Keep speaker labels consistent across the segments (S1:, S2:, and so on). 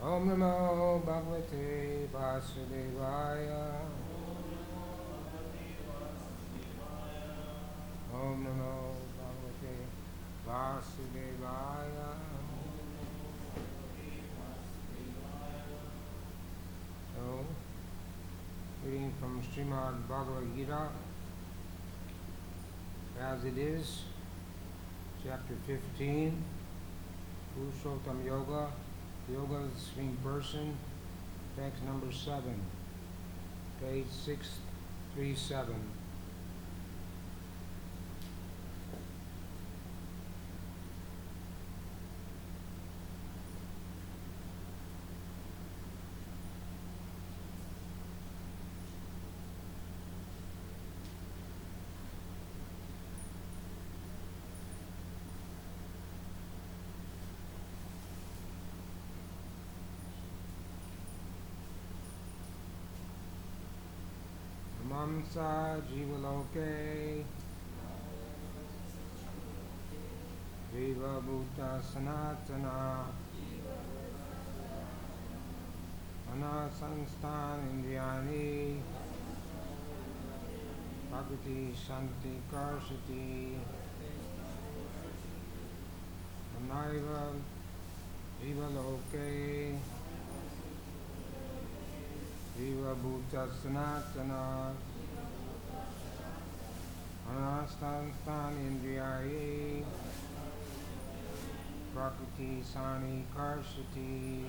S1: Om Namo Bhagavate Vasudevaya. Om Namo Bhagavate Vasudevaya. So, reading from Srimad Bhagavad Gita, as it is, chapter 15, Purushottam Yoga, Yoga of the Supreme Person, text number 7, page 637. Mamsa Jivaloke Viva Bhuta Sanatana Anasanstan Indriyani Bhagavati Shanti Karshati Manaiva Jivaloke Viva Bhuta Sanatana Anasanstan Indriyaye Prakriti Sani Karshati.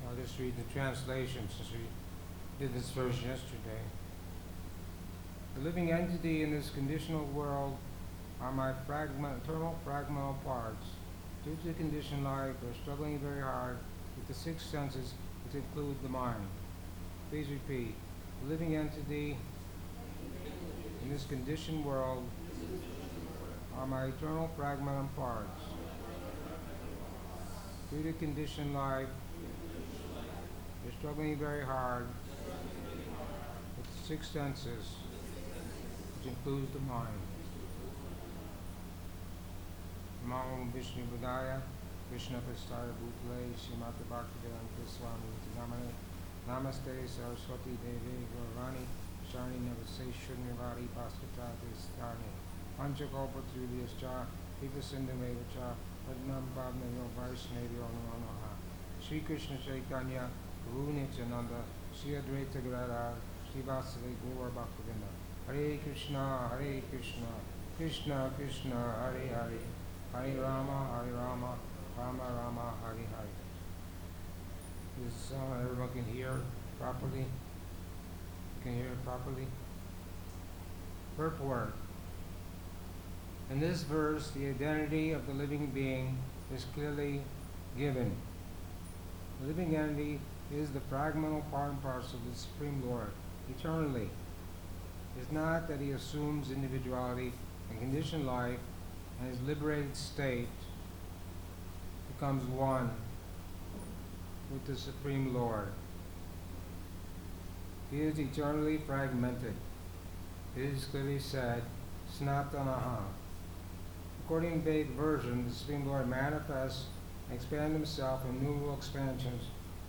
S1: I'll just read the translation since we did this version yesterday. The living entity in this conditional world are my eternal fragmental parts. Due to conditioned life, they're struggling very hard with the six senses, which include the mind. Please repeat. The living entity in this conditioned world are my eternal fragmental parts. Due to conditioned life, they're struggling very hard with the six senses, which includes the mind. Namo Vishnu Budaya, Krishna Prasthaya Bhutale, Srimati Bhaktivedanta Swami Namane, Namaste Saraswati Devi Gauravani, Shani Navase Shunyavadi Bhaskata Distani, Panchakalpatriyascha, Vikasindhamevacha, Padnam Padmayo Vaishnavyo Namanoha, Sri Krishna Chaitanya, Guru Nityananda, Sri Advaita Gadadhar, Sri Vasudeva Gaur Bhaktivinoda. Hare Krishna, Krishna Krishna, Hare Hare, Hare Rama, Rama Rama, Hare Hare. This everyone can hear properly. You can hear it properly. Purport. In this verse, the identity of the living being is clearly given. The living entity is the fragmental part and parcel of the Supreme Lord, eternally. It is not that he assumes individuality and conditioned life, and his liberated state becomes one with the Supreme Lord. He is eternally fragmented. It is clearly said, Snatanaha. According to Vedic version, the Supreme Lord manifests and expands himself in innumerable expansions,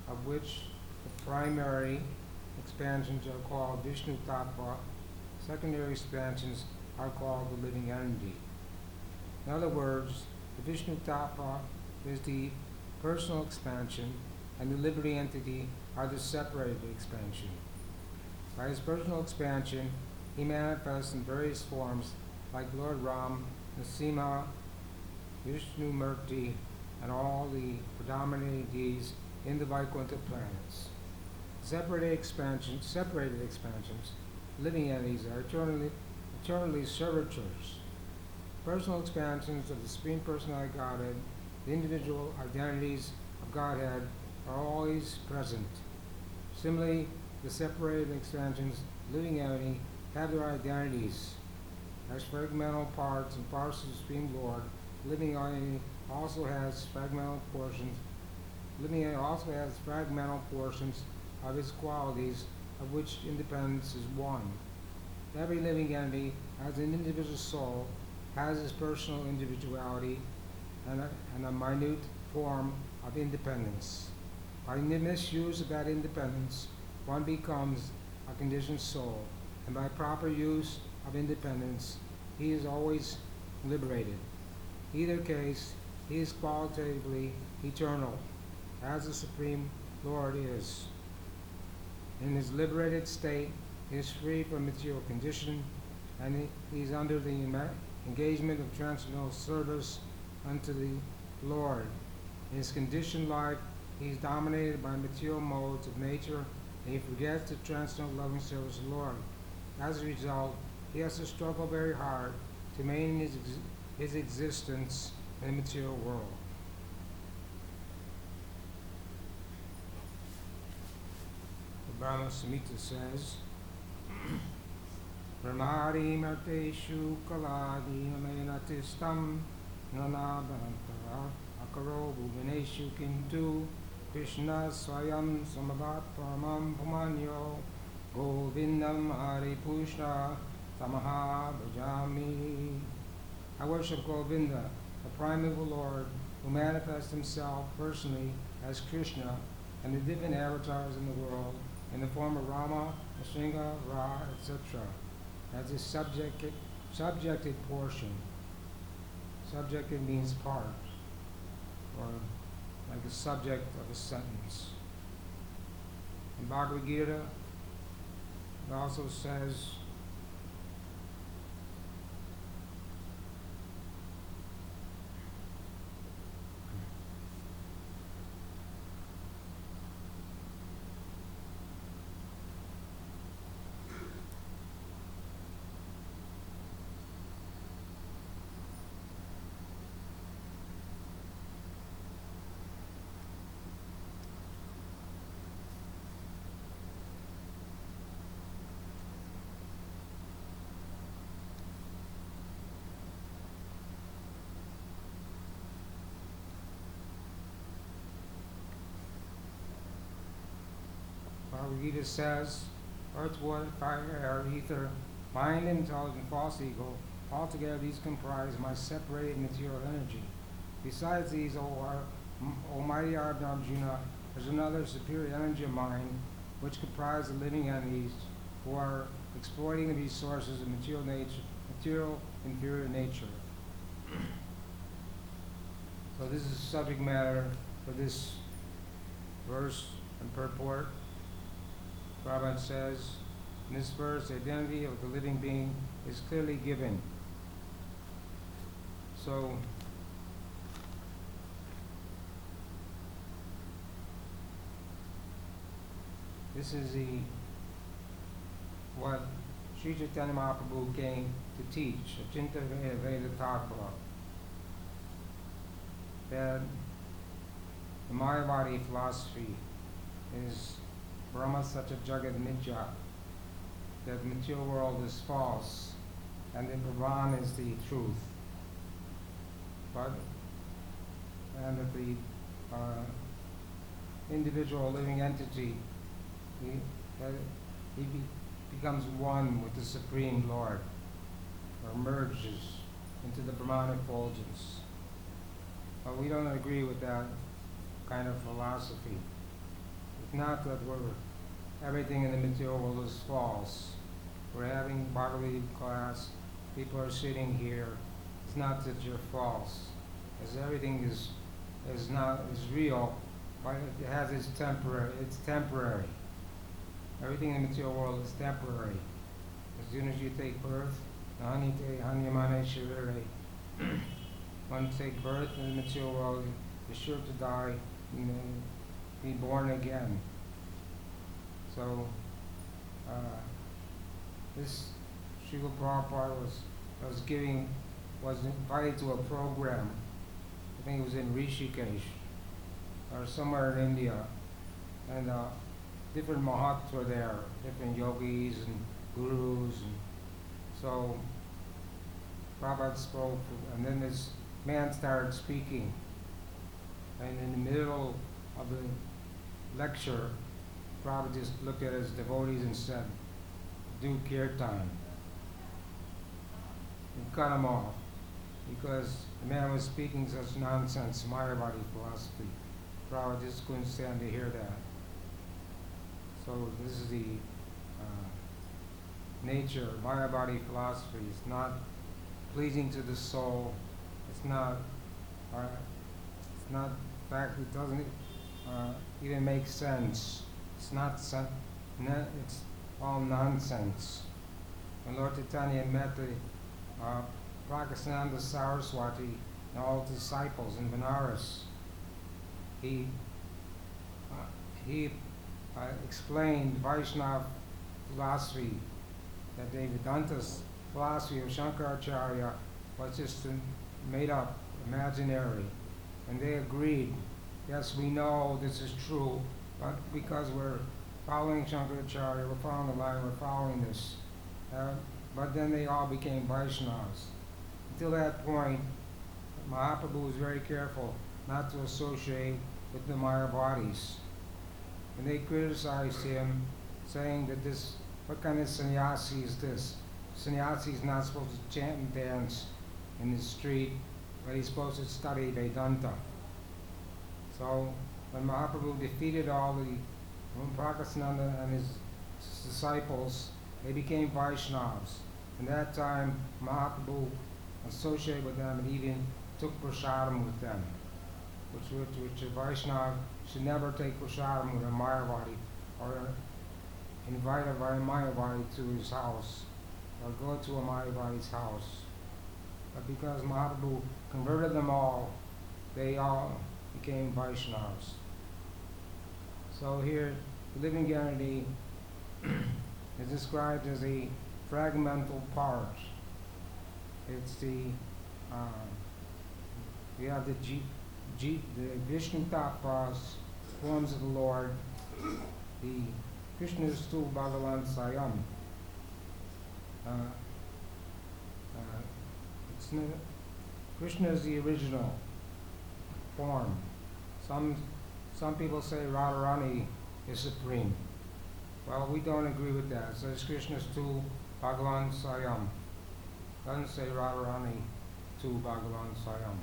S1: of which the primary expansions are called Vishnu Tattva, secondary expansions are called the living entity. In other words, the Vishnu Tattva is the personal expansion, and the living entity are the separated expansion. By his personal expansion, he manifests in various forms like Lord Ram, Narasimha, Vishnu Murti, and all the predominating deities in the Vaikuntha planets. Separated expansions, living entities are eternally servitors. Personal expansions of the Supreme Personality Godhead, the individual identities of Godhead, are always present. Similarly, the separated expansions, living entity, have their identities as fragmental parts and parts of the Supreme Lord. Living entity also has fragmental portions. Living entity also has fragmental portions of its qualities, of which independence is one. Every living entity has an individual soul, has its personal individuality, and a minute form of independence. By misuse of that independence, one becomes a conditioned soul, and by proper use of independence, he is always liberated. Either case, he is qualitatively eternal, as the Supreme Lord is. In his liberated state, he is free from material condition, and he is under the engagement of transcendental service unto the Lord. In his conditioned life, he is dominated by material modes of nature, and he forgets the transcendental loving service of the Lord. As a result, he has to struggle very hard to maintain his existence in the material world. The Brahma Samhita says, Brahmari Marteshu Kaladi Amenatistam Nanabantara Akaro Bhuvaneshu Kintu Krishna Swayam Samavat Paramam Pumanyo Govindam Hari Pushna Tamaha Bhajami. I worship Govinda, the primeval Lord, who manifests himself personally as Krishna and the different avatars in the world in the form of Rama, Nrsimha, Ra, etc. As a subjected portion. Subjected means part, or like the subject of a sentence. In Bhagavad Gita, it also says, Bhagavad Gita says, earth, water, fire, air, ether, mind, intelligence, false ego, altogether these comprise my separated material energy. Besides these, O mighty Arjuna, there's another superior energy of mine, which comprises the living entities who are exploiting the resources of material inferior nature. So this is the subject matter for this verse and purport. Prabhupada says, in this verse, the identity of the living being is clearly given. So, this is what Sri Chaitanya Mahaprabhu came to teach, Achinta Veda Tattva, that the Mayavadi philosophy is Brahma Satya Jagat Mithya, that the material world is false, and the Brahman is the truth. And that the individual living entity, he becomes one with the Supreme Lord, or merges into the Brahman effulgence. But we don't agree with that kind of philosophy. It's not that everything in the material world is false. We're having bodily class, people are sitting here. It's not that you're false, as everything is real, but it has its temporary. It's temporary. Everything in the material world is temporary. As soon as you take birth, once you take birth in the material world, you're sure to die and then be born again. So, this Srila Prabhupada was invited to a program. I think it was in Rishikesh or somewhere in India, and different mahats were there, different yogis and gurus, and so Prabhupada spoke, and then this man started speaking, and in the middle of the lecture, Prabhupada just looked at his devotees and said, "Do kirtan," and cut him off, because the man was speaking such nonsense, Mayavadi philosophy. Prabhupada just couldn't stand to hear that. So this is the nature, Mayavadi philosophy. It's not pleasing to the soul. It's not. In fact, it doesn't even make sense. It's not. It's all nonsense. When Lord Chaitanya met the Prakashananda Saraswati and all the disciples in Benares, he explained Vaishnava philosophy, that the Vedanta's philosophy of Shankaracharya was just made up, imaginary. And they agreed, yes, we know this is true, but because we're following Shankaracharya, we're following the line, we're following this. But then they all became Vaishnavas. Until that point, Mahaprabhu was very careful not to associate with the Mayavadis. And they criticized him, saying that what kind of sannyasi is this? Sannyasi is not supposed to chant and dance in the street, but he's supposed to study Vedanta. So when Mahaprabhu defeated Prakashananda and his disciples, they became Vaishnavas. And that time, Mahaprabhu associated with them and even took prasadam with them, which a Vaishnava should never take prasadam with a Mayavadi, or invite a Mayavadi to his house, or go to a Mayavadi's house. But because Mahaprabhu converted them all, they all became Vaishnavas. So here, the living entity is described as a fragmental part. It's we have the Vishnu Tattva's forms of the Lord, the Krishna's Tu Bhagavan Sayam. Krishna is the original form. Some people say Radharani is supreme. Well, we don't agree with that. It says Krishna's Tu Bhagavan Sayam. Doesn't say Radharani Tu Bhagavan Sayam.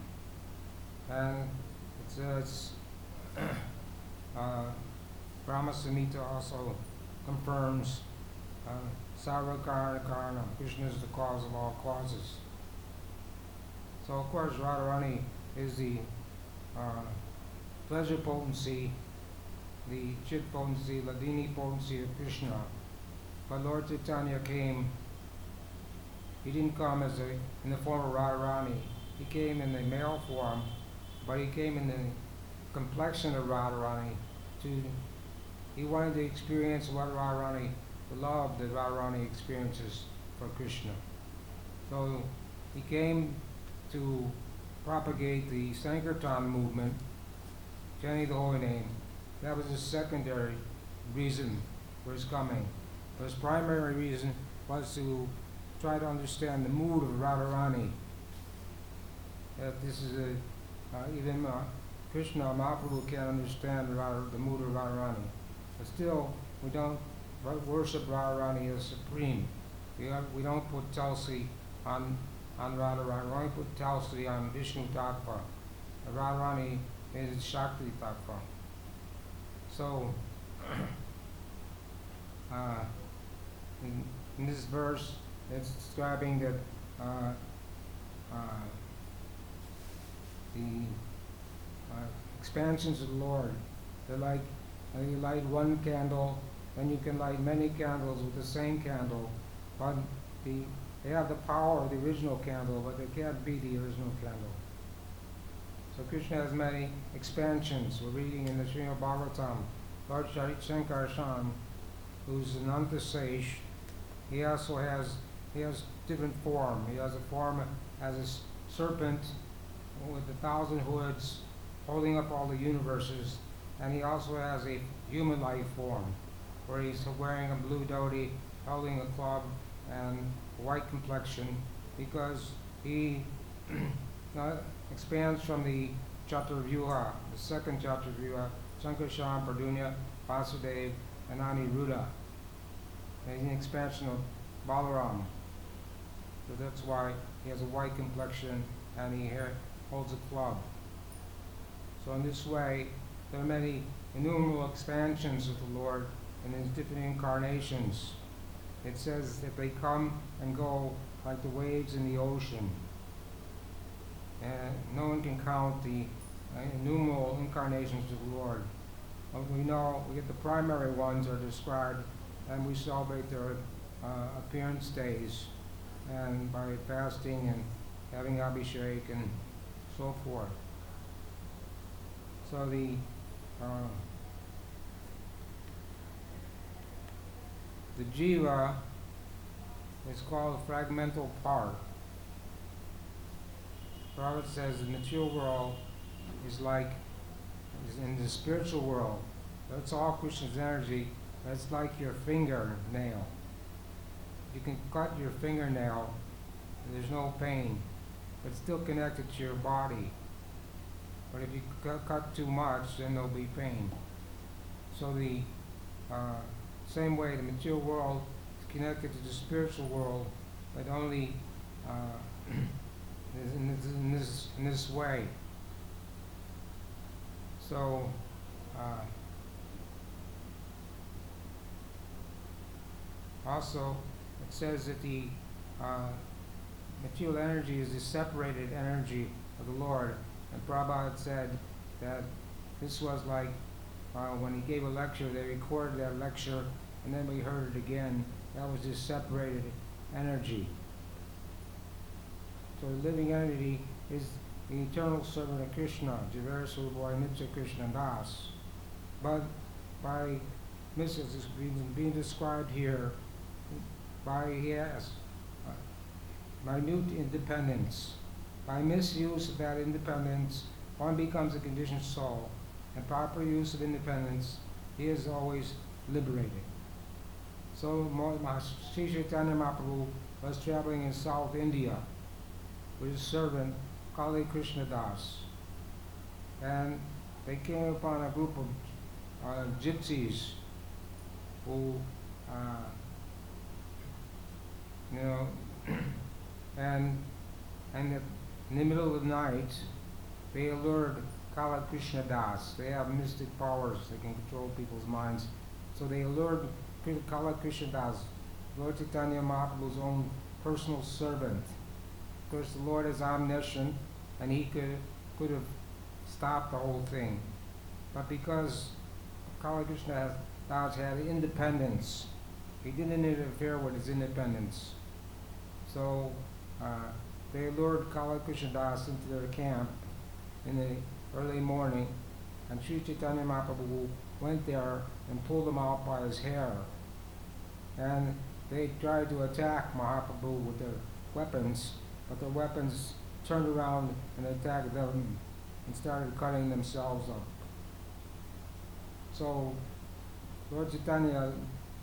S1: And it says Brahma Samhita also confirms Sarva Karana Karana. Krishna is the cause of all causes. So of course Radharani is the pleasure potency, the chit potency, Ladini potency of Krishna. But Lord Chaitanya came, he didn't come in the form of Radharani. He came in the male form, but he came in the complexion of Radharani. He wanted to experience what Radharani, the love that Radharani experiences for Krishna. So he came to propagate the Sankirtan movement, chanting the holy name. That was his secondary reason for his coming. But his primary reason was to try to understand the mood of Radharani. That this is even Krishna, Mahaprabhu can't understand the mood of Radharani. But still, we don't worship Radharani as supreme. We don't put Tulsi on Radharani. We only put Tulsi on Vishnu Tattva. Radharani is Shakti Tattva. So, in this verse, it's describing that the expansions of the Lord They're like, you light one candle, then you can light many candles with the same candle, but they have the power of the original candle, but they can't be the original candle. So Krishna has many expansions. We're reading in the Srimad Bhagavatam, Lord Sankarshan, who's an Antasesh, he also has different form. He has a form as a serpent with 1,000 hoods, holding up all the universes, and he also has a human-like form, where he's wearing a blue dhoti, holding a club, and a white complexion, because he expands from the Chaturvyuha, the second Chaturvyuha, Sankarshan, Pradyumna, Vasudeva, and Aniruddha. And he's an expansion of Balaram. So that's why he has a white complexion and he holds a club. So in this way, there are many innumerable expansions of the Lord in his different incarnations. It says that they come and go like the waves in the ocean. And no one can count the innumerable incarnations of the Lord. We know, we get the primary ones are described, and we celebrate their appearance days, and by fasting and having abhishek and so forth. So the jiva is called a fragmental part. Prabhupada says the material world is in the spiritual world. That's all Krishna's energy. That's like your fingernail. You can cut your fingernail, and there's no pain. But it's still connected to your body. But if you cut too much, then there'll be pain. So the same way the material world is connected to the spiritual world, but only in this way. So also it says that the material energy is the separated energy of the Lord. And Prabhupada said that this was like when he gave a lecture, they recorded that lecture and then we heard it again. That was this separated energy. So the living entity is the eternal servant of Krishna, Jivarasubhaya Nitya Krishna Das. But by being described here, he has minute independence. By misuse of that independence, one becomes a conditioned soul. And proper use of independence, he is always liberated. So Sri Chaitanya Mahaprabhu was traveling in South India with his servant, Kali Krishna Das. And they came upon a group of gypsies who, and in the middle of the night, they allured Kala Krishna Das. They have mystic powers, they can control people's minds. So they allured Kala Krishna Das, Lord Chaitanya Mahaprabhu's own personal servant. Of course, the Lord is omniscient, and he could have stopped the whole thing. But because Kala Krishna Das had independence, he didn't interfere with his independence. So they lured Kala Krishna Das into their camp in the early morning, and Sri Chaitanya Mahaprabhu went there and pulled him out by his hair. And they tried to attack Mahaprabhu with their weapons, but the weapons turned around and attacked them and started cutting themselves up. So Lord Chaitanya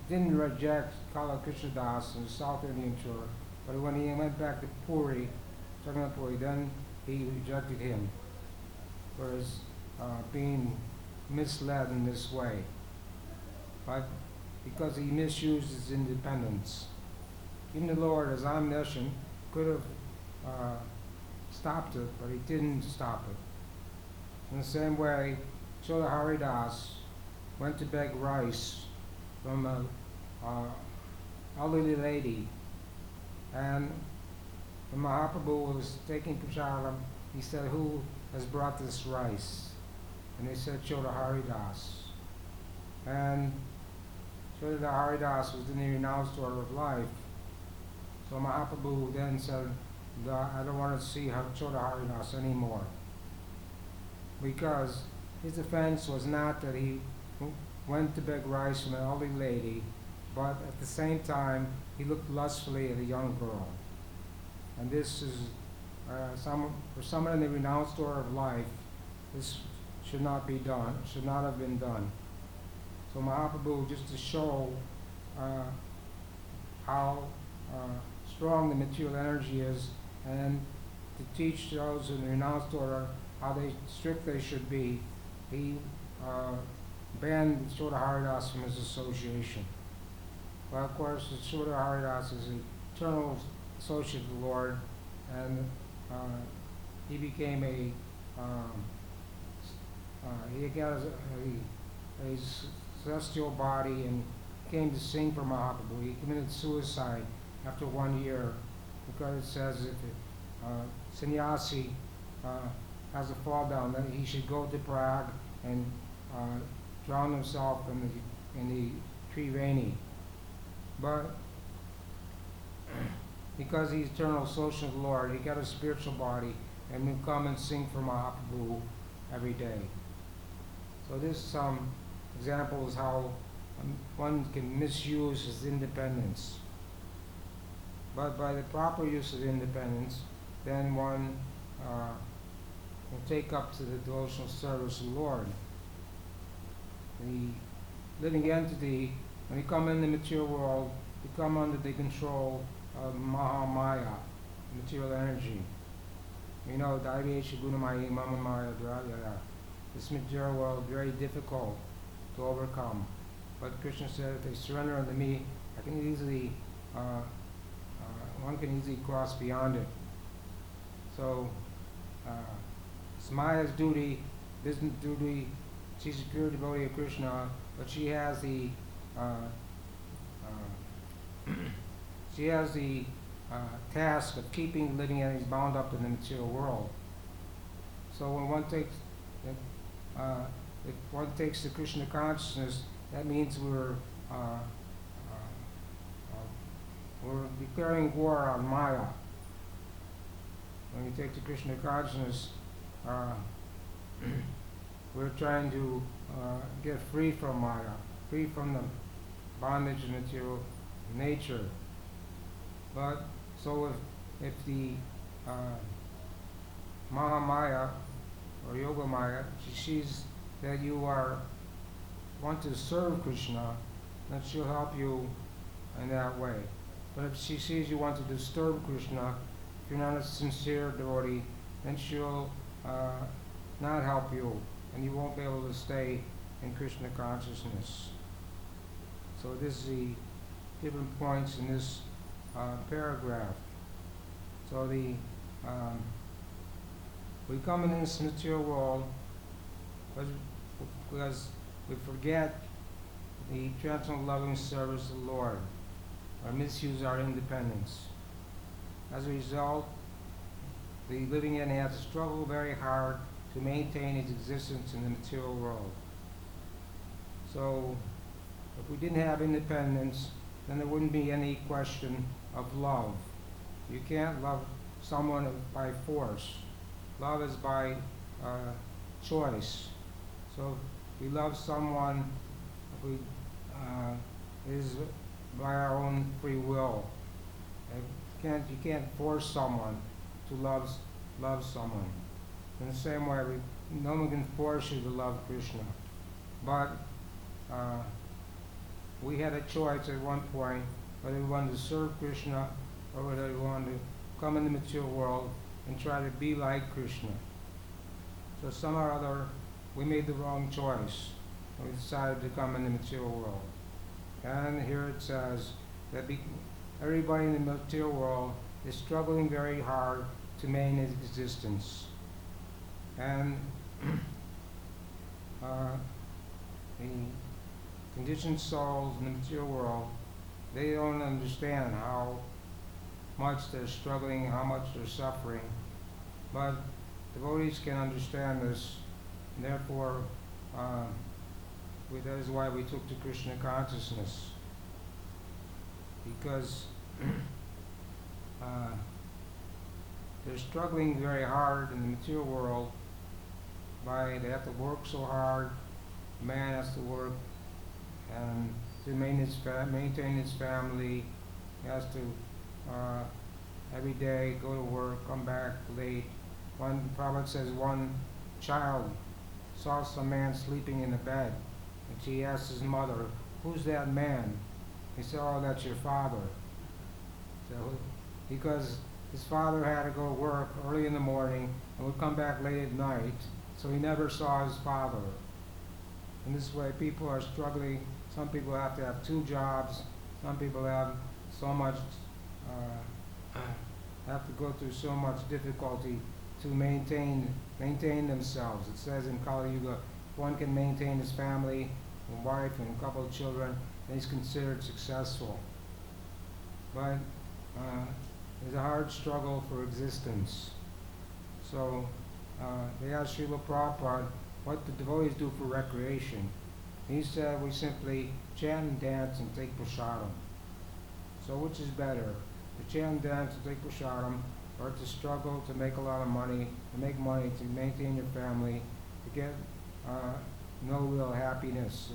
S1: didn't reject Kala Krishna Das in the South Indian tour, but when he went back to Puri, Jagannath Puri, then he rejected him for his being misled in this way. But because he misused his independence. Even the Lord, as omniscient, could have stopped it, but he didn't stop it. In the same way, Choda Haridas went to beg rice from an elderly lady, and when Mahaprabhu was taking prasadam, he said, "Who has brought this rice?" And they said, "Choda Haridas." And Srila Haridas was in the renounced order of life. So Mahaprabhu then said, I don't want to see Srila Haridas anymore. Because his offense was not that he went to beg rice from an elderly lady, but at the same time he looked lustfully at a young girl. And this is, for someone in the renounced order of life, this should not be done, should not have been done. So Mahaprabhu, just to show how strong the material energy is, and to teach those in the renounced order how strict they should be, he banned Srila Haridas from his association. Well, of course, Srila Haridas is an eternal associate of the Lord, and he became he got a celestial body and came to sing for Mahaprabhu. He committed suicide after 1 year because it says if a sannyasi has a fall down, then he should go to Prague and drown himself in the Triveni. But because he's eternal social of the Lord, he got a spiritual body and will come and sing for Mahaprabhu every day. So this is some examples how one can misuse his independence. But by the proper use of independence, then one will take up to the devotional service of the Lord. The living entity, when we come in the material world, we come under the control of Mahamaya, material energy. You know, H.G.Bhuvaneshwar, Mama Maya, this material world is very difficult to overcome. But Krishna said, if they surrender unto me, I can easily, one can easily cross beyond it. So, it's Maya's duty, business duty. She's a pure devotee of Krishna, but she has the task of keeping living entities bound up in the material world. So when one takes, if one takes the Krishna consciousness, that means we're declaring war on Maya. When we take the Krishna consciousness, we're trying to get free from Maya, free from the bondage of material nature. But so if the Mahamaya or Yoga Maya, she sees that you want to serve Krishna, then she'll help you in that way. But if she sees you want to disturb Krishna, if you're not a sincere devotee, then she'll not help you, and you won't be able to stay in Krishna consciousness. So this is the different points in this paragraph. So we come in this material world because we forget the transcendental loving service of the Lord, or misuse our independence. As a result, the living entity has to struggle very hard to maintain its existence in the material world. So, if we didn't have independence, then there wouldn't be any question of love. You can't love someone by force. Love is by choice. So if we love someone, is by our own free will. You can't force someone to love someone. In the same way, no one can force you to love Krishna. But we had a choice at one point whether we wanted to serve Krishna or whether we wanted to come in the material world and try to be like Krishna. So somehow or other, we made the wrong choice, and we decided to come in the material world. And here it says that everybody in the material world is struggling very hard to maintain its existence. And the conditioned souls in the material world, they don't understand how much they're struggling, how much they're suffering. But devotees can understand this, and therefore That is why we took to Krishna consciousness, because they're struggling very hard in the material world. They have to work so hard. Man has to work and to maintain his family. He has to every day go to work, come back late. One prophet says one child saw some man sleeping in a bed, and she asked his mother, "Who's that man?" He said, "Oh, that's your father." So, because his father had to go to work early in the morning and would come back late at night, so he never saw his father. In this way, people are struggling. Some people have to have 2 jobs. Some people have so much, have to go through so much difficulty to maintain themselves. It says in Kali Yuga, if one can maintain his family, a wife and a couple of children, then he's considered successful. But it's a hard struggle for existence. So they asked Srila Prabhupada what the devotees do for recreation. He said, we simply chant and dance and take prasadam. So which is better, to chant and dance and take prasadam, or to struggle to make a lot of money, to make money, to maintain your family, to get no real happiness,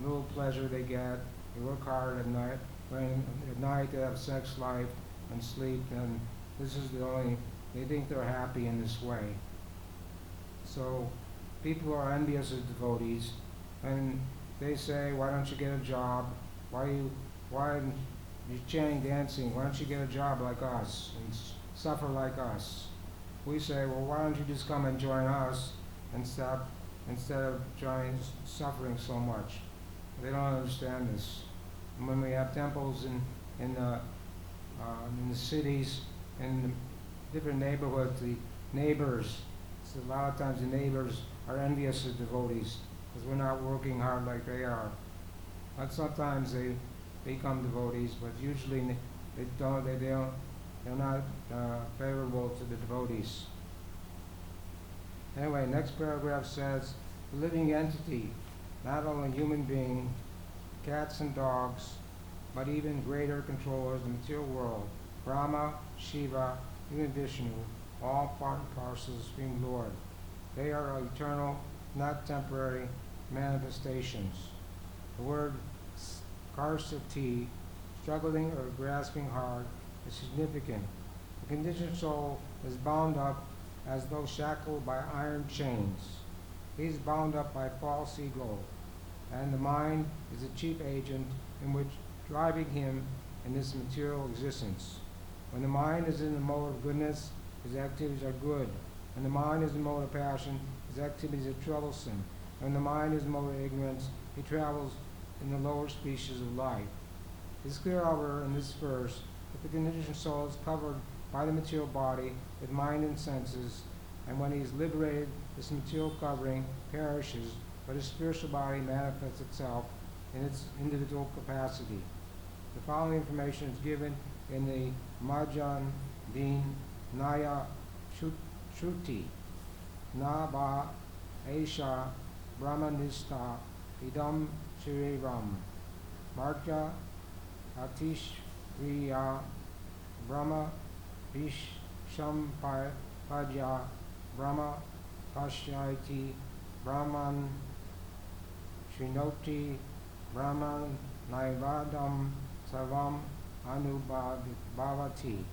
S1: little pleasure they get, they work hard at night, at night they have sex life and sleep, and this is the only, they think they're happy in this way. So people are envious of devotees, and they say, why don't you get a job? Why are you chanting, dancing? Why don't you get a job like us and suffer like us? We say, well, why don't you just come and join us and stop, instead of suffering so much? They don't understand this. And when we have temples in the cities, in different neighborhoods, the neighbors, so a lot of times the neighbors are envious of devotees because we're not working hard like they are. But sometimes they become devotees, but usually they're not favorable to the devotees. Anyway, next paragraph says, the living entity, not only human being, cats and dogs, but even greater controllers of the material world, Brahma, Shiva, even Vishnu, all part and parcel of the Supreme Lord. They are eternal, not temporary manifestations. The word karsati, struggling or grasping hard, is significant. The conditioned soul is bound up as though shackled by iron chains. He is bound up by false ego, and the mind is the chief agent in which driving him in this material existence. When the mind is in the mode of goodness, his activities are good. When the mind is in the mode of passion, his activities are troublesome. When the mind is in the mode of ignorance, he travels in the lower species of life. It is clear, however, in this verse that the conditioned soul is covered by the material body with mind and senses, and when he is liberated, this material covering perishes, but his spiritual body manifests itself in its individual capacity. The following information is given in the Majan Din Naya Shruti. Na ba Aisha Brahmanista Idam Shiriram Marja Atish Riya Brahma Visham Paja Brahma Pashyati Brahman Srinoti Brahman Naivadam Savam Anubhavati.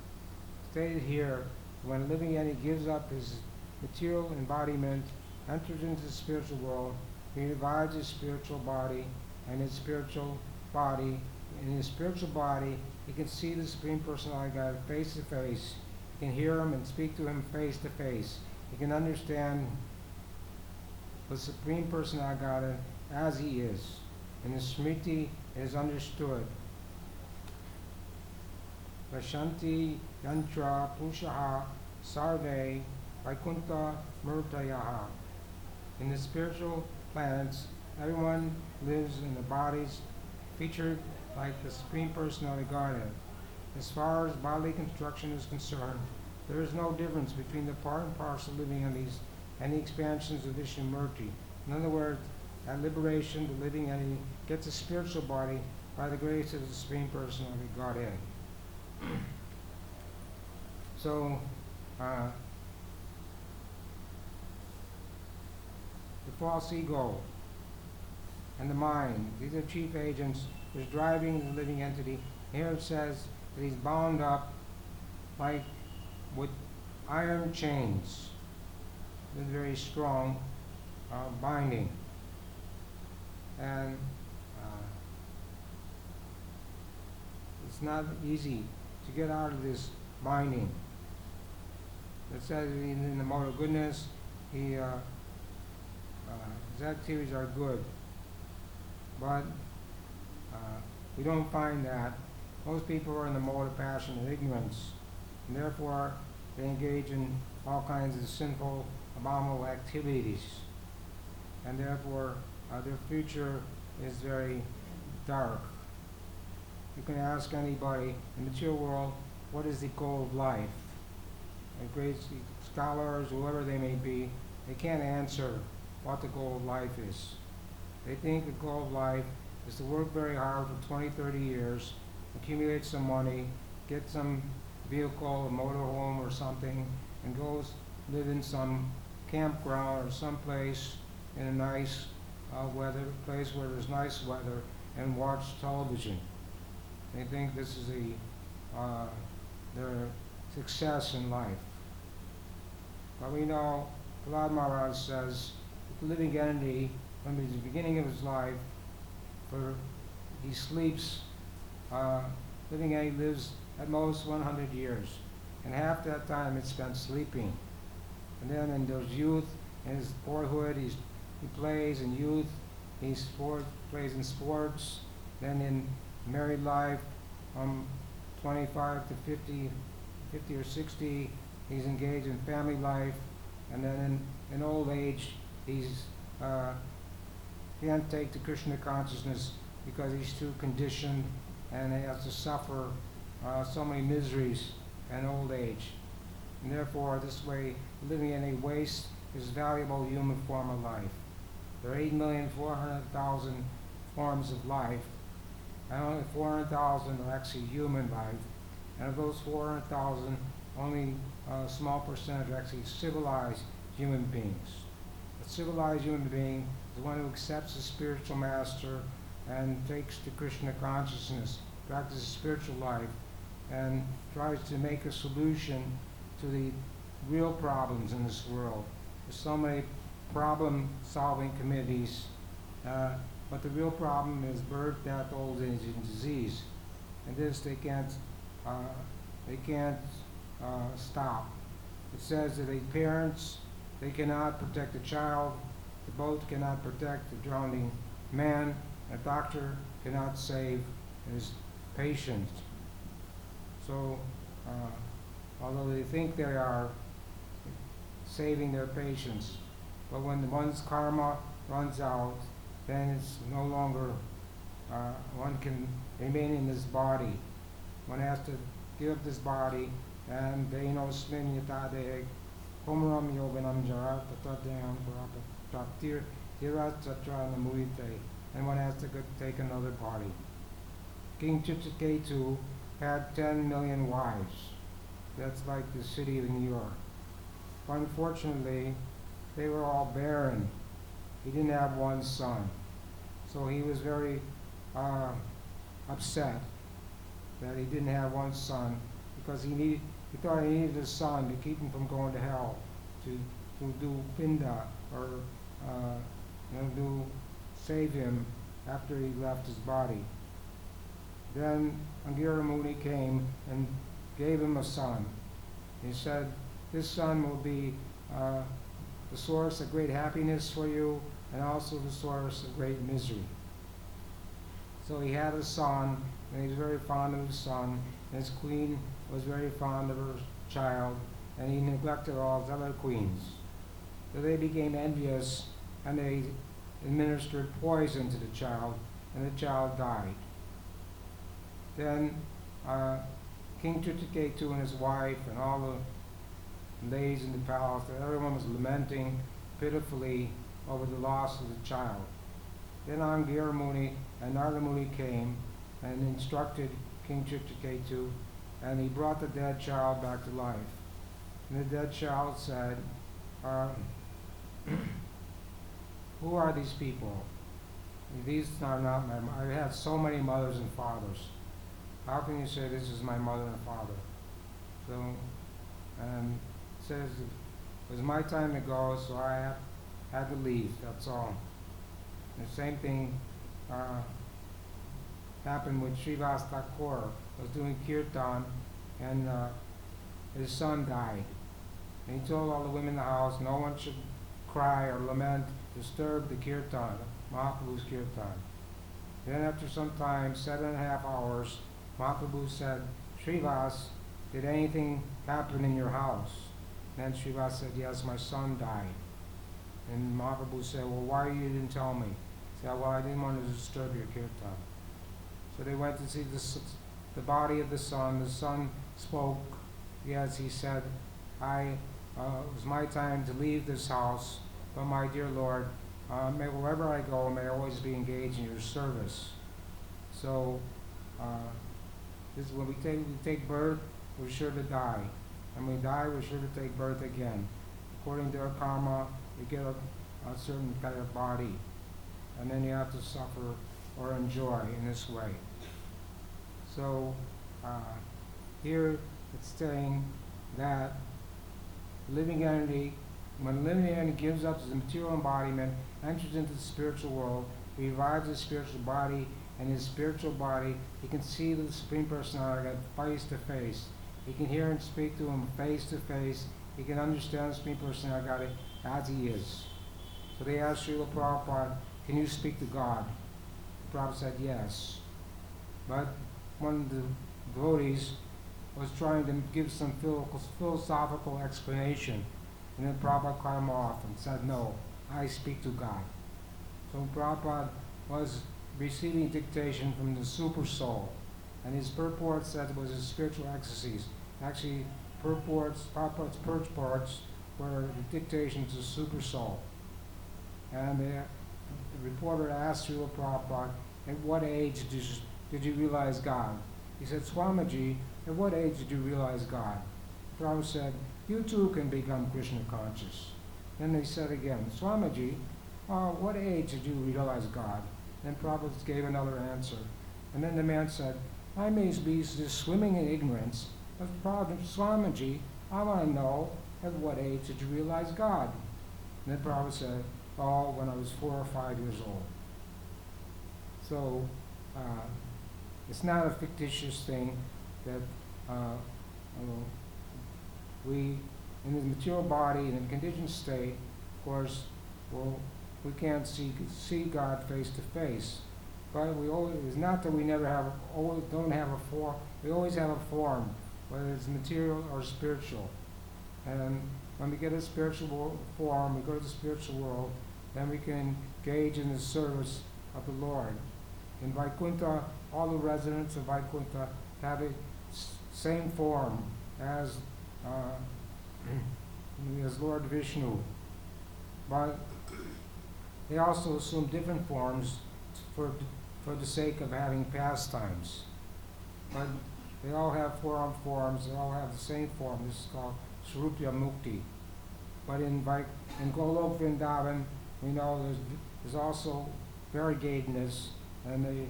S1: Stated here, when a living entity gives up his material embodiment, enters into the spiritual world, he revives his spiritual body, and his spiritual body, in his spiritual body, he can see the Supreme Personality God face to face. He can hear him and speak to him face to face. He can understand the Supreme Personality God as he is. In the Smriti, it is understood. Vashanti Yantra Pushaha Sarve Vaikuntha Murtayaha. In the spiritual planets, everyone lives in the bodies featured like the Supreme Personality Godhead. As far as bodily construction is concerned, there is no difference between the part and parcel living entities and the expansions of Vishnumurti. In other words, at liberation, the living entity gets a spiritual body by the grace of the Supreme Personality of Godhead. So, the false ego and the mind, these are chief agents who's driving the living entity. Here it says that he's bound up like with iron chains, with very strong binding. And it's not easy to get out of this binding. It says in the mode of goodness, his activities are good. But we don't find that. Most people are in the mode of passion and ignorance, and therefore they engage in all kinds of sinful, abominable activities. And therefore their future is very dark. You can ask anybody in the material world, what is the goal of life? And great scholars, whoever they may be, they can't answer what the goal of life is. They think the goal of life is to work very hard for 20, 30 years, accumulate some money, get some vehicle, a motorhome or something, and go live in some campground or someplace in a nice place where there's nice weather, and watch television. They think this is their success in life. But we know, Prahlad Maharaj says, the living entity, from the beginning of his life, he sleeps, living entity lives at most 100 years, and half that time it's spent sleeping. And then in his youth, in his boyhood, he plays in youth, he plays in sports. Then in married life, from 25 to 50 or 60, he's engaged in family life. And then in old age, he's can't take to Krishna consciousness because he's too conditioned, and he has to suffer so many miseries in old age. And therefore, this way, living in a waste is valuable human form of life. There are 8,400,000 forms of life, and only 400,000 are actually human life. And of those 400,000, only a small percentage are actually civilized human beings. A civilized human being is one who accepts a spiritual master and takes to Krishna consciousness, practices spiritual life, and tries to make a solution to the real problems in this world. There's so many problem-solving committees, but the real problem is birth, death, old age, and disease. And this they can't stop. It says that the parents, they cannot protect the child, the boat cannot protect the drowning man, a doctor cannot save his patient. So, although they think they are saving their patients, but when one's karma runs out, then it's no longer, one can remain in this body. One has to give up this body, and Dainosmin Yatade, Homeram Yoganam Jarat, Tatadayam Praptir, Hirat Chatra Namurite, and one has to take another body. King Chitraketu had 10 million wives. That's like the city of New York. But unfortunately, they were all barren. He didn't have one son. So he was very upset that he didn't have one son, because he thought he needed a son to keep him from going to hell, to do pinda, or to save him after he left his body. Then Angira Muni came and gave him a son. He said, this son will be the source of great happiness for you, and also the source of great misery. So he had a son, and he was very fond of his son, and his queen was very fond of her child, and he neglected all his other queens. So they became envious, and they administered poison to the child, and the child died. Then King Chitraketu and his wife and all the ladies in the palace, everyone was lamenting pitifully over the loss of the child. Then Angir Muni and Narada Muni came and instructed King Chitraketu, and he brought the dead child back to life. And the dead child said, who are these people? These are not my, I had so many mothers and fathers. How can you say this is my mother and father? So, and it says it was my time to go, so I had to leave, that's all. And the same thing happened with Srivas Thakur. Was doing kirtan, and his son died. And he told all the women in the house, no one should cry or lament, disturb the kirtan, Mahaprabhu's kirtan. Then after some time, 7.5 hours, Mahaprabhu said, Srivas, did anything happen in your house? And then Srivas said, yes, my son died. And Mahaprabhu said, well, why you didn't tell me? He said, well, I didn't want to disturb your kirtan. So they went to see the body of the son. The son spoke. Yes, he said, it was my time to leave this house, but my dear Lord, may wherever I go, may I always be engaged in your service. So, this is when we take birth, we're sure to die. And when we die, we're sure to take birth again. According to our karma, we get a certain kind of body. And then you have to suffer or enjoy in this way. So, here it's saying that living entity, when living entity gives up his material embodiment, enters into the spiritual world, revives his spiritual body, and his spiritual body, he can see the Supreme Personality face to face. He can hear and speak to him face to face. He can understand the Supreme Personality as he is. So they asked Srila Prabhupada, can you speak to God? Prabhupada said yes. But one of the devotees was trying to give some philosophical explanation, and then Prabhupada cut him off and said, no, I speak to God. So Prabhupada was receiving dictation from the super soul, and his purport said it was his spiritual ecstasies. Actually, Prabhupada's purports were the dictation to the super soul. And the reporter asked Srila Prabhupada, at what age did you realize God? He said, Swamiji, at what age did you realize God? Prabhupada said, you too can become Krishna conscious. Then they said again, Swamiji, what age did you realize God? Then Prabhupada gave another answer. And then the man said, I may be just swimming in ignorance, but Swamiji, I want to know, at what age did you realize God? And then Prabhupada said, oh, when I was 4 or 5 years old. So, it's not a fictitious thing that we, in the material body, in a conditioned state, of course, we can't see God face to face. But it's not that we don't have a form. We always have a form, whether it's material or spiritual. And when we get a spiritual form, we go to the spiritual world, then we can engage in the service of the Lord. In Vaikuntha, all the residents of Vaikuntha have the same form as Lord Vishnu. But they also assume different forms for the sake of having pastimes. But they all have forms, they all have the same form. This is called Srupya Mukti. But in Golok Vrindavan, we know there's also variegatedness, and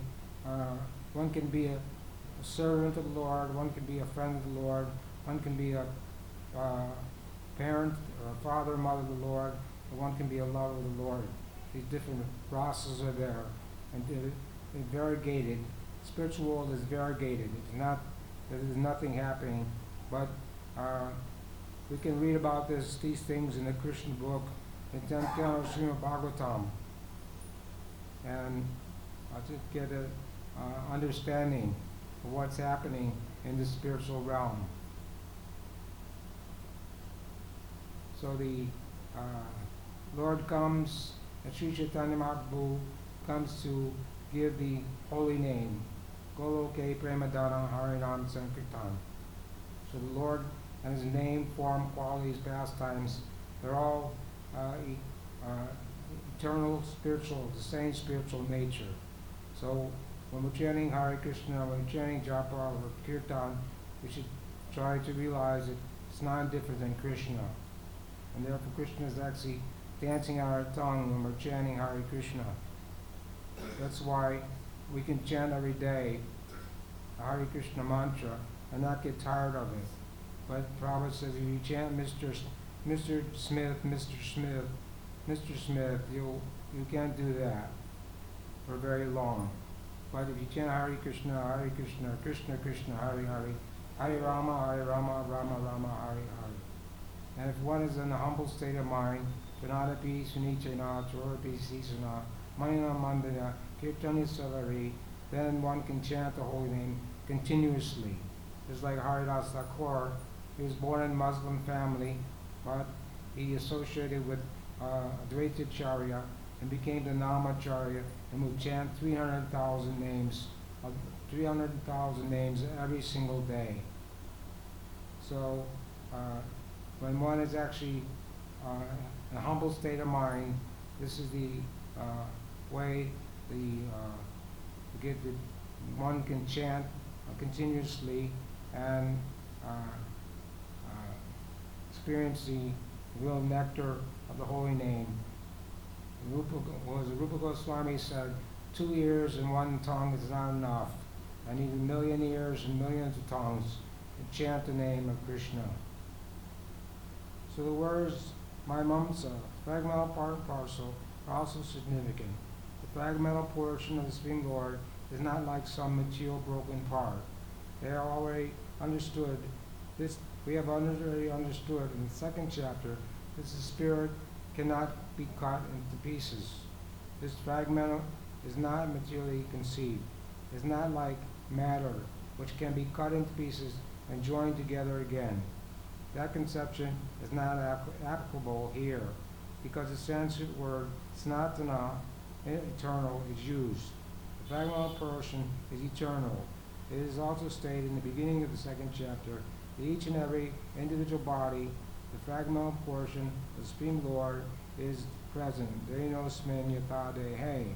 S1: one can be a servant of the Lord, one can be a friend of the Lord, one can be a parent or a father or mother of the Lord, or one can be a lover of the Lord. These different rasas are there, and they're variegated. The spiritual world is variegated. It's not that there's nothing happening, but we can read about these things in the Krishna book, in Srimad Bhagavatam, and just get an understanding of what's happening in the spiritual realm. So the Lord comes, and Sri Chaitanya Mahaprabhu comes to give the holy name, Goloke Premadana Harinam Sankirtan. So the Lord and His name, form, qualities, pastimes, they're all eternal spiritual, the same spiritual nature. So when we're chanting Hare Krishna, when we're chanting Japa or Kirtan, we should try to realize that it's not different than Krishna. And therefore Krishna is actually dancing on our tongue when we're chanting Hare Krishna. That's why we can chant every day a Hare Krishna mantra and not get tired of it. But Prabhupada says if you chant Mr. Smith, you can't do that for very long. But if you chant Hare Krishna, Krishna Krishna, Hare Hare, Hare Rama, Rama Rama, Hare Hare. And if one is in a humble state of mind, Janadapi Sunichena, Choropi Sisana, Manina Mandana, Kirtani Savari, then one can chant the holy name continuously. Just like Haridas Thakur, he was born in a Muslim family, but he associated with Advaita Charya and became the Namacharya and would chant 300,000 names, 300,000 names every single day. So when one is actually in a humble state of mind, this is the way one can chant continuously and experience the real nectar of the holy name. Rupa Goswami said, 2 ears and 1 tongue is not enough. I need 1,000,000 ears and millions of tongues to chant the name of Krishna. So the words Maimamsa, fragmental part and parcel, are also significant. The fragmental portion of the Supreme Lord is not like some material broken part. They are already understood. We have already understood in the 2nd chapter that the spirit cannot be cut into pieces. This fragmental is not materially conceived. It's not like matter, which can be cut into pieces and joined together again. That conception is not applicable here, because the Sanskrit word sanatana, eternal, is used. The fragmental portion is eternal. It is also stated in the beginning of the 2nd chapter that each and every individual body, the fragmental portion of the Supreme Lord, is present. Denosmin yata dehe.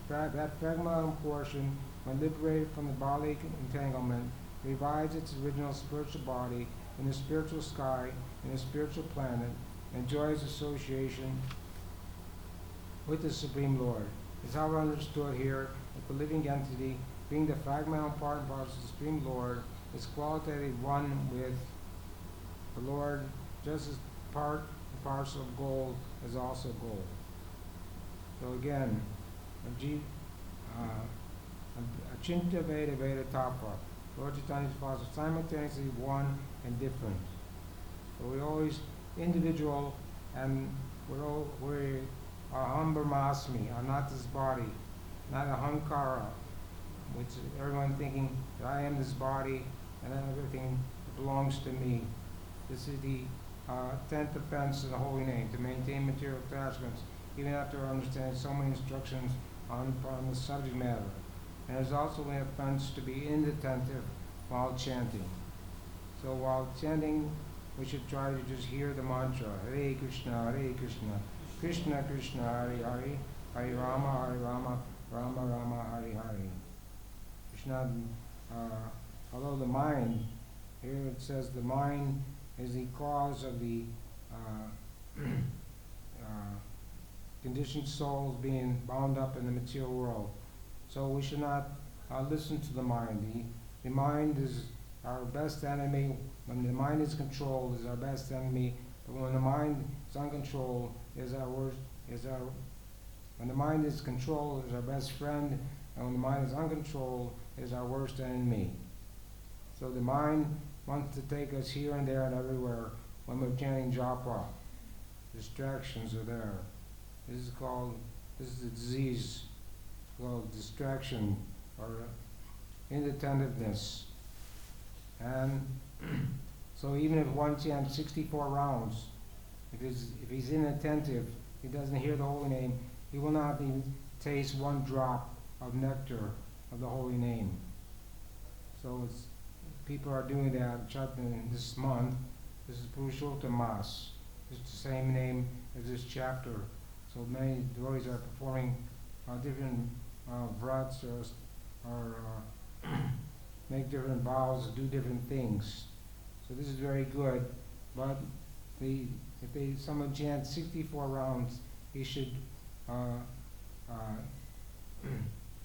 S1: That fragmental portion, when liberated from the bodily entanglement, revives its original spiritual body in the spiritual sky, in the spiritual planet, enjoys association with the Supreme Lord. It's how we're understood here that the living entity, being the fragmental part and parcel of the Supreme Lord, is qualitatively one with the Lord, just as part and parcel of gold is also gold. So again, Achinta Veda Veda Tapa. Lord Chaitanya's Father simultaneously one and different. So we're always individual, and we are aham brahmasmi, are not this body, not ahankara, which everyone thinking that I am this body and everything belongs to me. This is the 10th offense of the holy name, to maintain material attachments, even after understanding so many instructions on the subject matter. And there's also an offense to be inattentive while chanting. So while chanting, we should try to just hear the mantra, Hare Krishna, Krishna Krishna, Hare Hare, Hare Rama, Rama Rama, Hare Hare. Krishna, although the mind, here it says the mind is the cause of the conditioned souls being bound up in the material world. So we should not listen to the mind. The mind is our best enemy. When the mind is controlled, is our best enemy. But when the mind is uncontrolled, is our worst. When the mind is controlled, is our best friend. And when the mind is uncontrolled, is our worst enemy. So the mind wants to take us here and there and everywhere when we're chanting japa. Distractions are there. This is a disease called distraction or inattentiveness. And so even if one chants 64 rounds, if he's inattentive, he doesn't hear the holy name, he will not even taste 1 drop of nectar of the holy name. So people are doing that chanting this month. This is Purushottam Mas. It's the same name as this chapter. So many devotees are performing different vrats or make different vows, do different things. So this is very good. But if someone chants 64 rounds, he should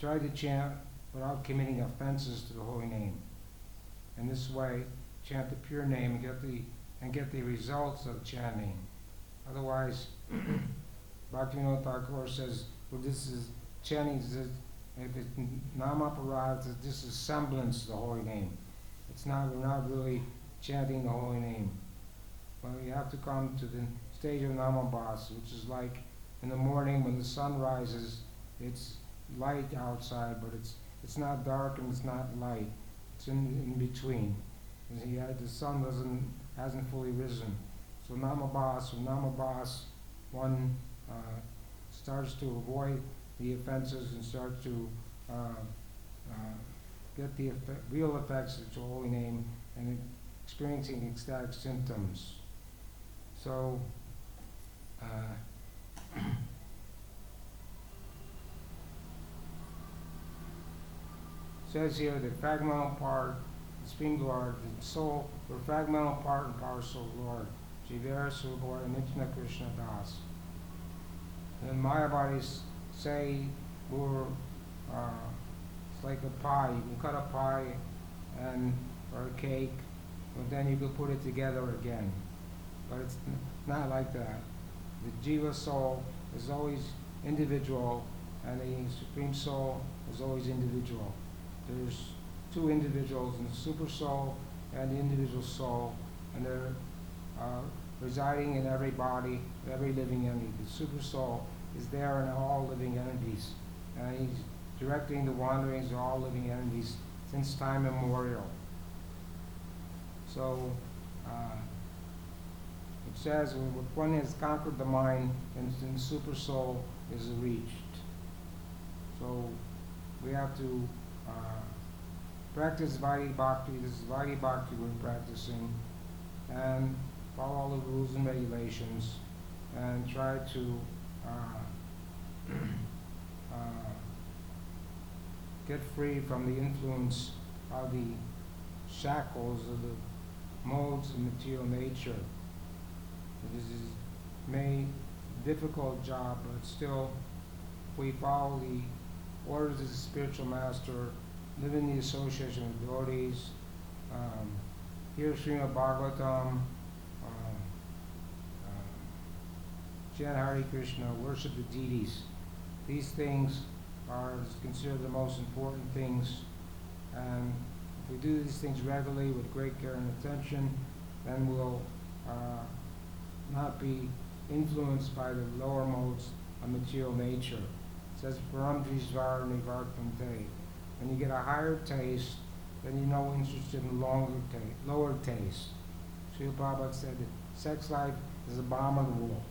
S1: try to chant without committing offenses to the holy name. In this way, chant the pure name and get the results of chanting. Otherwise, Bhaktivinoda Thakur says, well, this is chanting. If it's namaparad, this is semblance to the holy name. We're not really chanting the holy name. But you have to come to the stage of namabhas, which is like in the morning when the sun rises, it's light outside, but it's not dark and it's not light. It's in between. The sun hasn't fully risen. So namabhas, one starts to avoid the offenses and starts to get the real effects of the holy name and experiencing ecstatic symptoms. So, says here the fragmental part, the Supreme Lord, the soul, the fragmental part and parcel Lord, Jivera Subor and Nitya Krishna Das. And Mayavadis say we're it's like a pie. You can cut a pie or a cake, but then you can put it together again. But it's not like that. The Jiva soul is always individual, and the Supreme Soul is always individual. There's two individuals in the Super Soul and the individual soul, and they're residing in every body, every living entity. The Super Soul is there in all living entities, and he's directing the wanderings of all living entities since time immemorial. So, it says when one has conquered the mind, and the Super Soul is reached. So, we have to practice Vaidhi Bhakti. This is Vaidhi Bhakti we're practicing, and follow all the rules and regulations, and try to get free from the influence of the shackles of the modes of material nature. This is a difficult job, but still, if we follow the orders of the spiritual master, live in the association with devotees, hear Srimad Bhagavatam, chant Hare Krishna, worship the deities. These things are considered the most important things, and if we do these things regularly with great care and attention, then we'll not be influenced by the lower modes of material nature. It says, Param Drisvar Nivartante. When you get a higher taste, then you're no interested in lower taste. Srila Prabhupada said that sex life is abominable.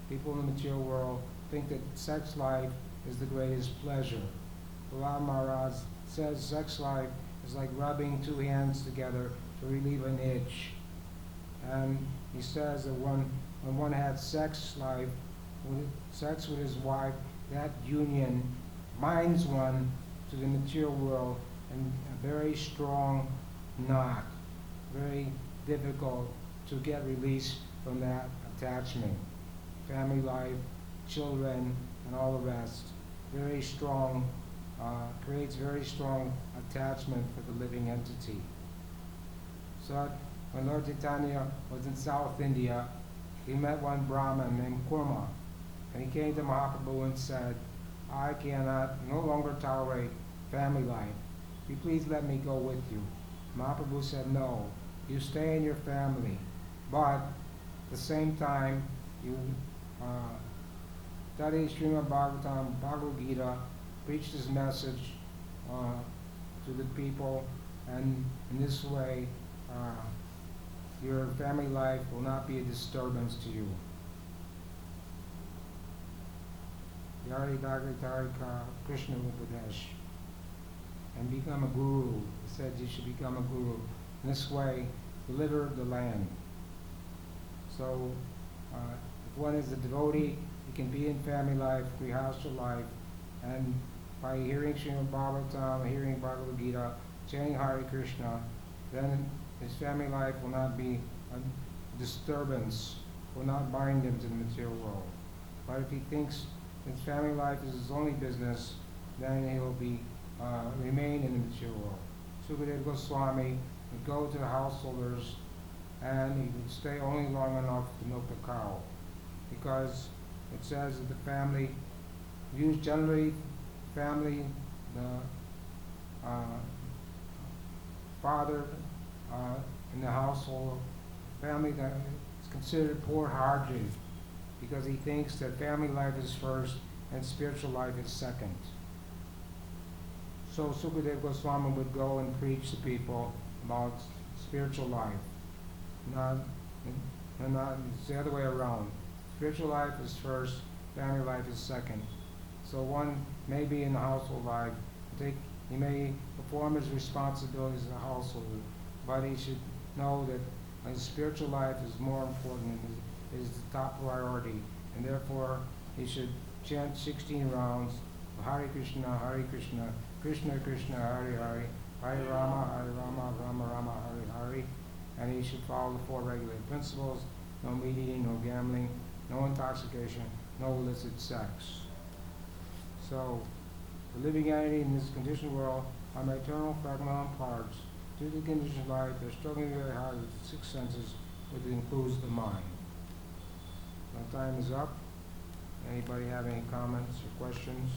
S1: People in the material world think that sex life is the greatest pleasure. Prahlad Maharaj says sex life is like rubbing two hands together to relieve an itch. And he says that when one had sex with his wife, that union binds one to the material world in a very strong knot, very difficult to get released from that attachment. Family life, children, and all the rest. Very strong, creates very strong attachment for the living entity. So when Lord Chaitanya was in South India, he met one Brahmin named Kurma, and he came to Mahaprabhu and said, I cannot no longer tolerate family life. Will you please let me go with you? Mahaprabhu said, no, you stay in your family, but at the same time you study Srimad Bhagavatam, Bhagavad Gita, preach this message to the people, and in this way your family life will not be a disturbance to you. Yari Dagritarika Krishna Upadesh. And become a guru. He said you should become a guru. In this way, deliver the land. So, if one is a devotee, he can be in family life, grihastha life, and by hearing Srimad Bhagavatam, hearing Bhagavad Gita, chanting Hare Krishna, then his family life will not be a disturbance, will not bind him to the material world. But if he thinks his family life is his only business, then he will be remain in the material world. Sukadeva Goswami would go to the householders and he would stay only long enough to milk the cow, because it says that the family, generally family, the father in the household, family that is considered poor-hearted, because he thinks that family life is first and spiritual life is second. So Sukadeva Goswami would go and preach to people about spiritual life. It's the other way around. Spiritual life is first, family life is second. So one may be in the household life, he may perform his responsibilities as a householder, but he should know that his spiritual life is more important, is the top priority, and therefore he should chant 16 rounds of Hare Krishna, Krishna Krishna, Hare Hare, Hare Rama, Rama Rama, Hare Hare, and he should follow the 4 regulated principles: no meat eating, no gambling, no intoxication, no illicit sex. So, the living entity in this conditioned world are my eternal fragmental parts. Due to the conditioned life, they're struggling very hard with the 6 senses, which includes the mind. My time is up. Anybody have any comments or questions?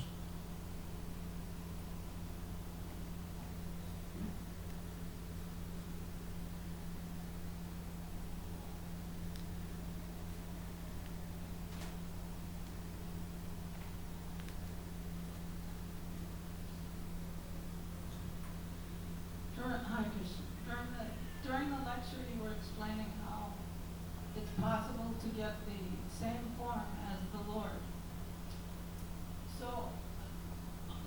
S2: Hi, Krishna. During the lecture, you were explaining how it's possible to get the same form as the Lord. So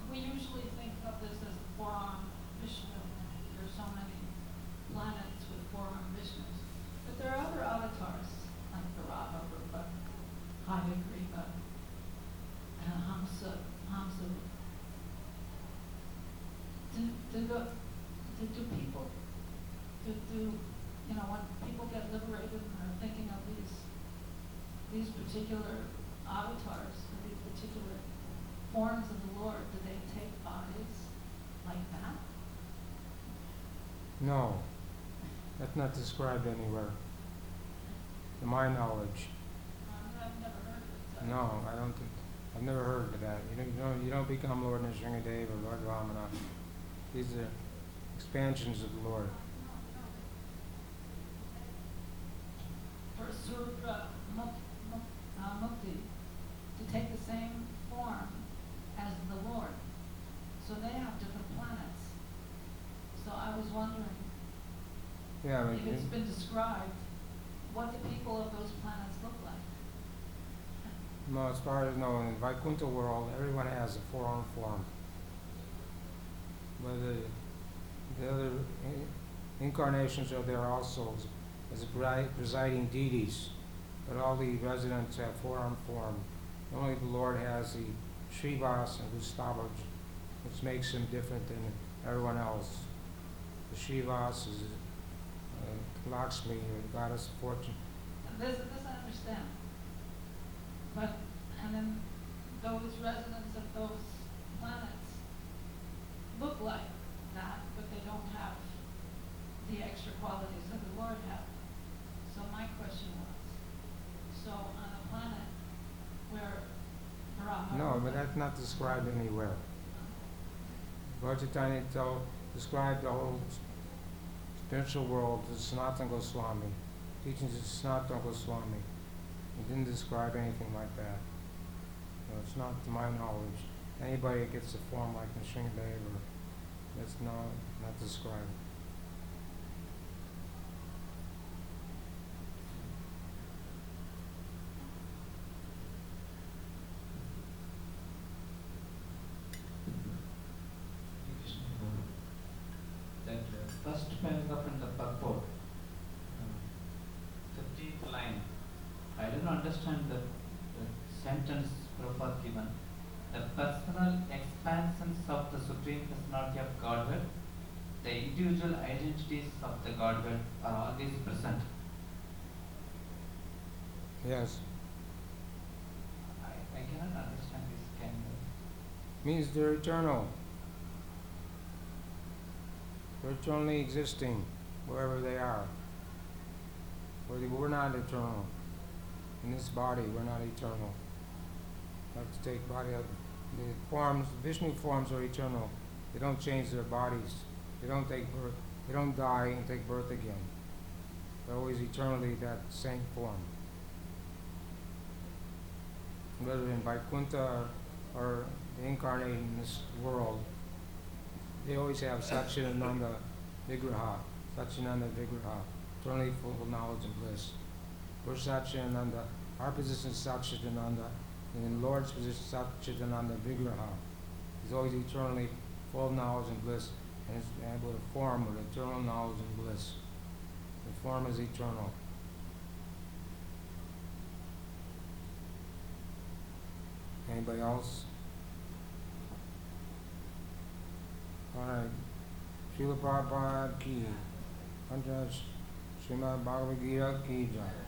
S2: we usually think of this as the 4-arm Vishnu. There's so many planets with 4-arm Vishnus. But there are other avatars, like Viraha, Rupa, Hayagriva, and Hamsa. Do people, when people get liberated and are thinking of these particular avatars, or these particular forms of the Lord, do they take bodies like that?
S1: No, that's not described anywhere, to my knowledge.
S2: I've never heard of it.
S1: No, I don't think, I've never heard of that. You don't become Lord Nrsimhadev or Lord Ramana. These are expansions of the Lord.
S2: For Surya Mukti to take the same form as the Lord. So they have different planets. So I was wondering if it's been described what the people of those planets look like.
S1: No, as far as in Vaikuntha world, everyone has a 4-arm form. Whether the other incarnations are there also as presiding deities, but all the residents have 4-arm form. Only the Lord has the Shrivas and Gustavaj, which makes him different than everyone else. The Shrivas is Lakshmi, or the goddess of fortune.
S2: This I understand. And then those residents of those planets look like that, but they don't have the extra qualities that the Lord has. So my question was, so on a planet where Brahma...
S1: No, but that's not described anywhere. Lord Chaitanya described the whole spiritual world to Sanatana Goswami, teachings of Sanatana Goswami. He didn't describe anything like that. It's not to my knowledge. Anybody that gets a form like Nrsimhadev, that's not described.
S3: That first paragraph in the purport, 15th line, I don't understand the sentence Prabhupada given. The personal expansions of the Supreme Personality of Godhead, the individual identities of the Godhead are always present.
S1: Yes.
S3: I cannot understand this. Can you?
S1: Means they're eternal. They're eternally existing wherever they are. We're not eternal. In this body, we're not eternal. We have to take body of the forms. Vishnu forms are eternal. They don't change their bodies. They don't take birth. They don't die and take birth again. They're always eternally that same form. Whether in Vaikuntha or incarnated in this world, they always have Satchidananda Vigraha, Satchidananda Vigraha, eternally full of knowledge and bliss. We're Satchidananda, our position is Satchidananda, and in the Lord's position Satchidananda Vigraha. He's always eternally full of knowledge and bliss, and is able to form with eternal knowledge and bliss. The form is eternal. Anybody else? Alright. Srila Prabhupada ki. Srimad Bhagavad Gita ki jai.